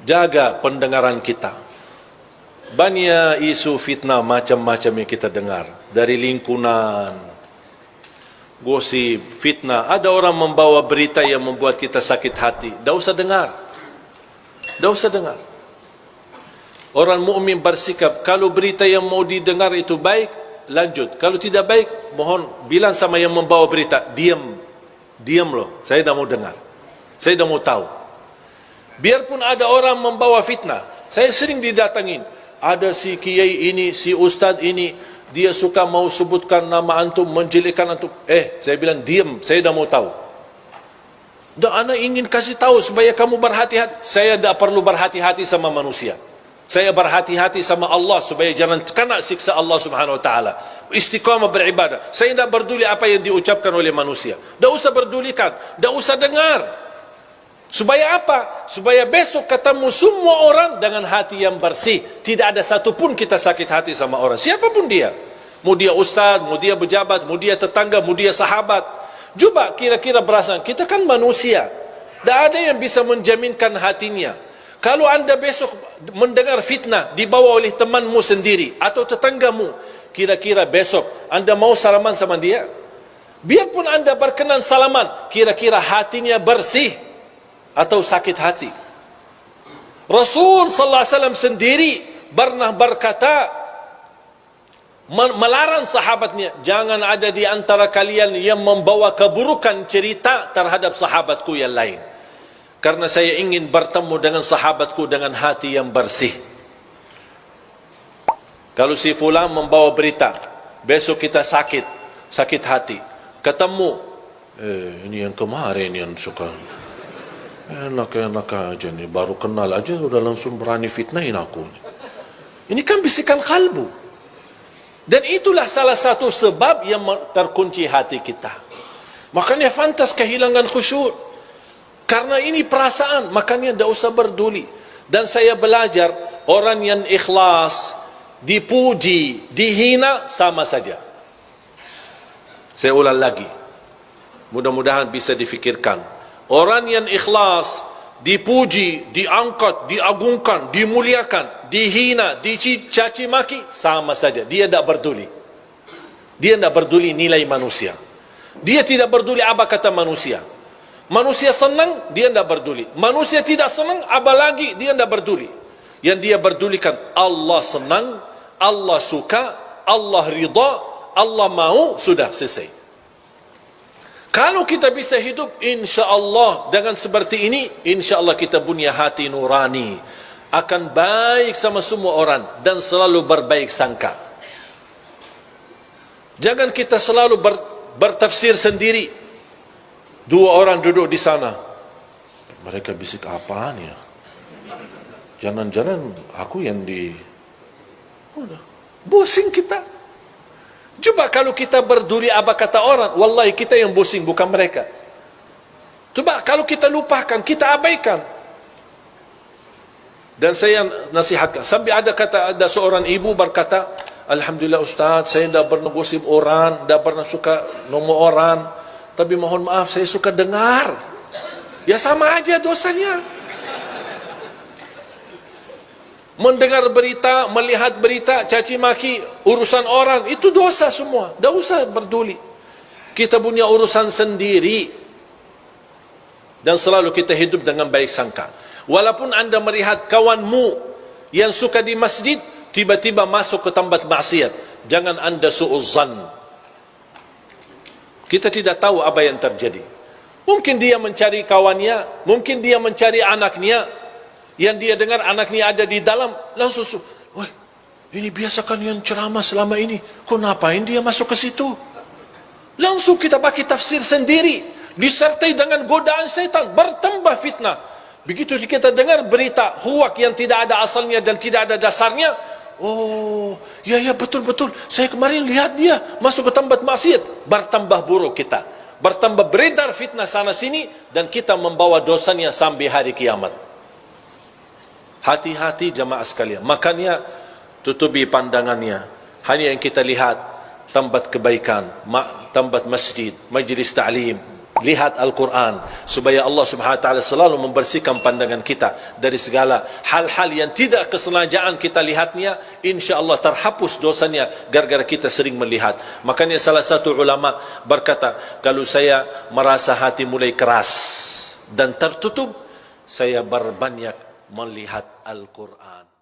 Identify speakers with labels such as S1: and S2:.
S1: jaga pendengaran kita. Banyak isu fitnah macam-macam yang kita dengar dari lingkungan, gosip, fitnah. Ada orang membawa berita yang membuat kita sakit hati. Dah usah dengar. Dah usah dengar. Orang mukmin bersikap, kalau berita yang mau didengar itu baik, lanjut. Kalau tidak baik, mohon bilang sama yang membawa berita, diam. Diam loh, saya dah mau dengar. Saya dah mau tahu. Biarpun ada orang membawa fitnah, saya sering didatangin. Ada si kiai ini, si ustaz ini, dia suka mau sebutkan nama antum, menjelekkan antum. Saya bilang diam, saya dah mau tahu. Dan ana ingin kasih tahu supaya kamu berhati-hati. Saya tak perlu berhati-hati sama manusia. Saya berhati-hati sama Allah supaya jangan kena siksa Allah Subhanahu wa taala. Istiqamah beribadah. Saya tidak peduli apa yang diucapkan oleh manusia. Tak usah pedulikan, tak usah dengar. Supaya apa? Supaya besok ketemu semua orang dengan hati yang bersih. Tidak ada satu pun kita sakit hati sama orang, siapapun dia. Mau dia ustaz, mau dia pejabat, mau dia tetangga, mau dia sahabat. Coba kira-kira berasa, kita kan manusia. Tak ada yang bisa menjaminkan hatinya. Kalau anda besok mendengar fitnah dibawa oleh temanmu sendiri atau tetanggamu, kira-kira besok anda mau salaman sama dia? Biarpun anda berkenan salaman, kira-kira hatinya bersih atau sakit hati? Rasul sallallahu alaihi wasallam sendiri pernah berkata, melarang sahabatnya, jangan ada di antara kalian yang membawa keburukan cerita terhadap sahabatku yang lain, karena saya ingin bertemu dengan sahabatku dengan hati yang bersih. Kalau si fulan membawa berita, besok kita sakit hati, ketemu, ini yang kemarin yang suka enak-enak aja nih, baru kenal aja udah langsung berani fitnahin aku. Ini kan bisikan kalbu. Dan itulah salah satu sebab yang terkunci hati kita. Makanya fantas kehilangan khusyuk. Karena ini perasaan, makanya tidak usah berduli. Dan saya belajar, orang yang ikhlas, dipuji, dihina, sama saja. Saya ulang lagi, mudah-mudahan bisa difikirkan. Orang yang ikhlas, dipuji, diangkat, diagungkan, dimuliakan, dihina, dicaci maki, sama saja. Dia tidak berduli. Dia tidak berduli nilai manusia. Dia tidak berduli apa kata manusia. Manusia senang, dia tidak berduli. Manusia tidak senang, apalagi dia tidak berduli. Yang dia berdulikan, Allah senang, Allah suka, Allah ridha, Allah mau, sudah selesai. Kalau kita bisa hidup insya Allah dengan seperti ini, insya Allah kita punya hati nurani, akan baik sama semua orang dan selalu berbaik sangka. Jangan kita selalu bertafsir sendiri. Dua orang duduk di sana, mereka bisik apaan ya? Jangan-jangan aku yang pusing kita. Coba kalau kita berduli apa kata orang, wallahi kita yang pusing, bukan mereka. Coba kalau kita lupakan, kita abaikan. Dan saya nasihatkan, sampai ada seorang ibu berkata, alhamdulillah Ustaz, saya tidak pernah gosip orang, tidak pernah suka nomor orang, tapi mohon maaf saya suka dengar. Ya sama aja dosanya. Mendengar berita, melihat berita, caci maki, urusan orang, itu dosa semua. Tak usah berduli. Kita punya urusan sendiri. Dan selalu kita hidup dengan baik sangka. Walaupun anda melihat kawanmu yang suka di masjid, tiba-tiba masuk ke tempat maksiat, jangan anda su'uzzan. Kita tidak tahu apa yang terjadi. Mungkin dia mencari kawannya, mungkin dia mencari anaknya, yang dia dengar anaknya ada di dalam, langsung, wah, ini biasakan yang ceramah selama ini, kok ngapain dia masuk ke situ? Langsung kita pakai tafsir sendiri, disertai dengan godaan setan, bertambah fitnah. Begitu kita dengar berita huwak yang tidak ada asalnya dan tidak ada dasarnya, oh, ya betul-betul, saya kemarin lihat dia masuk ke tempat maksiat, bertambah buruk kita, bertambah beredar fitnah sana sini, dan kita membawa dosanya sampai hari kiamat. Hati-hati jamaah sekalian. Makanya tutupi pandangannya. Hanya yang kita lihat tempat kebaikan, tempat masjid, majlis ta'lim, lihat Al-Quran, supaya Allah Subhanahu Wa Taala selalu membersihkan pandangan kita dari segala hal-hal yang tidak kesengajaan kita lihatnya. Insya-Allah terhapus dosanya gara-gara kita sering melihat. Makanya salah satu ulama berkata, kalau saya merasa hati mulai keras dan tertutup, saya berbanyak melihat Al-Quran.